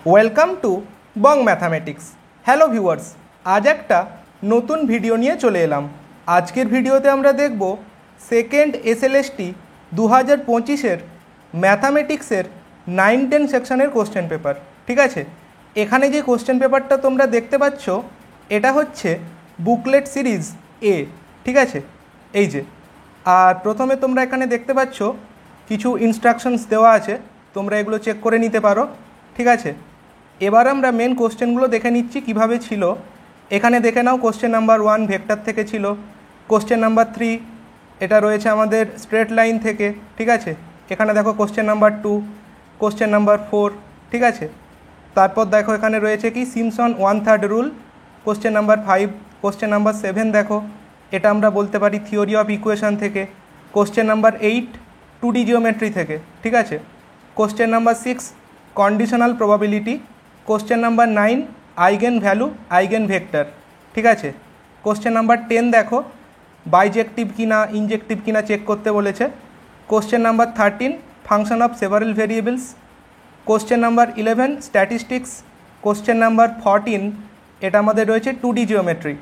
Welcome to Bong mathematics. Hello viewers, আজ একটা নতুন ভিডিও নিয়ে চলে এলাম। আজকের ভিডিওতে আমরা দেখব সেকেন্ড এসএলএসটি 2025-এর ম্যাথামেটিক্সের 9-10 সেকশনের কোশ্চেন পেপার। ঠিক আছে, এখানে যে কোশ্চেন পেপারটা তোমরা দেখতে পাচ্ছ এটা হচ্ছে বুকলেট সিরিজ এ। ঠিক আছে, এই যে, আর প্রথমে তোমরা এখানে দেখতে পাচ্ছ কিছু ইনস্ট্রাকশনস দেওয়া আছে, তোমরা এগুলো চেক করে নিতে পারো। ঠিক আছে, এবার আমরা মেন কোশ্চেনগুলো দেখে নিচ্ছি কিভাবে ছিল। এখানে দেখে নাও, কোশ্চেন নাম্বার 1 ভেক্টর থেকে ছিল, কোশ্চেন নাম্বার 3 এটা রয়েছে আমাদের স্ট্রেট লাইন থেকে। ঠিক আছে, এখানে দেখো কোশ্চেন নাম্বার 2, কোশ্চেন নাম্বার 4। ঠিক আছে, তারপর দেখো এখানে রয়েছে কি Simpson 1/3 rule, question number 5, question number 7 দেখো এটা আমরা বলতে পারি থিওরি অফ ইকুয়েশন থেকে, কোশ্চেন নাম্বার 8 2D জিওমেট্রি থেকে। ঠিক আছে, question number 6 conditional probability, question number 9 eigen value eigen vector. ঠিক আছে, কোশ্চেন নাম্বার 10 দেখো বাইজেক্টিভ কিনা ইনজেক্টিভ কিনা চেক করতে বলেছে, question number 13 function of several variables, question number 11 statistics, question number 14 এটা আমাদের রয়েছে 2D জিওমেট্রি,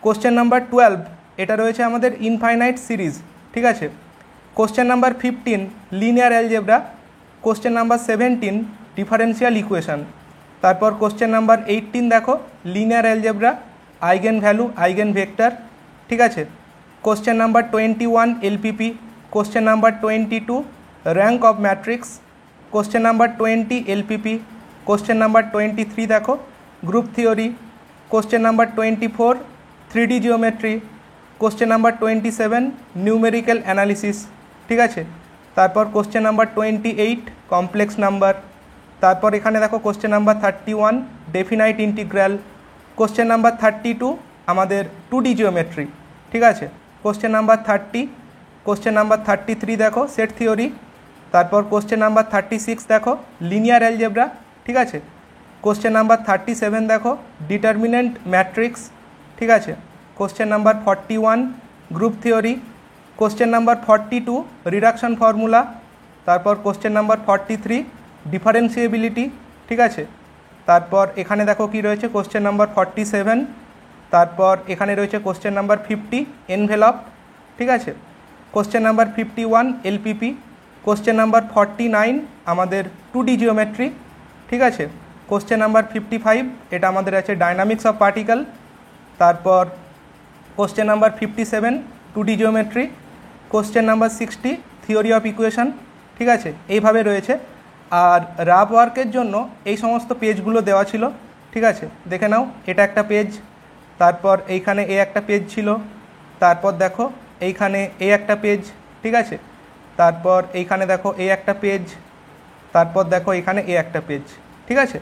কোশ্চেন নাম্বার 12 এটা রয়েছে আমাদের ইনফাইনাইট সিরিজ। ঠিক আছে, question number 15 linear algebra, question number 17 differential equation, তারপর কোশ্চেন নাম্বার 18 দেখো linear algebra eigen value eigen vector. ঠিক আছে, question number 21 LPP, question number 22 rank of matrix, question number 20 LPP, question number 23 দেখো group theory, question number 24 3D geometry, question number 27 numerical analysis. ঠিক আছে, তারপর question number 28 complex number, তারপর এখানে দেখো question number 31 definite integral, question number 32 আমাদের 2D geometry. ঠিক আছে, কোশ্চেন নাম্বার 30, কোশ্চেন নাম্বার 33 দেখো সেট থিওরি, তারপর কোশ্চেন নাম্বার 36 দেখো লিনিয়ার অ্যালজেব্রা। ঠিক আছে, কোশ্চেন নাম্বার 37 দেখো ডিটারমিনেন্ট ম্যাট্রিক্স। ঠিক আছে, question number 41 group theory, question number 42 reduction formula, তারপর কোশ্চেন নাম্বার 43 ডিফারেন্সিয়েবিলিটি। ঠিক আছে, তারপর এখানে দেখো কি রয়েছে কোশ্চেন নাম্বার 47, তারপর এখানে রয়েছে কোশ্চেন নাম্বার 50 এনভেলপ। ঠিক আছে, question number 51 LPP, question number 49 আমাদের 2D জিওমেট্রি। ঠিক আছে, কোশ্চেন নাম্বার 55 এটা আমাদের আছে ডাইনামিক্স অফ পার্টিকেল, তারপর question number 57 2D geometry, question number 60 theory of equation. ঠিক আছে, এইভাবে রয়েছে। আর রাফ ওয়ার্কের জন্য এই সমস্ত পেজগুলো দেওয়া ছিল। ঠিক আছে, দেখে নাও, এটা একটা পেজ, তারপর এইখানে এই একটা পেজ ছিল, তারপর দেখো এইখানে এই একটা পেজ। ঠিক আছে, তারপর এইখানে দেখো এই একটা পেজ, তারপর দেখো এখানে এই একটা পেজ। ঠিক আছে,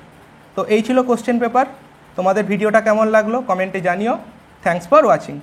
তো এই ছিল কোশ্চেন পেপার। তোমাদের ভিডিওটা কেমন লাগলো কমেন্টে জানিও। Thanks for watching.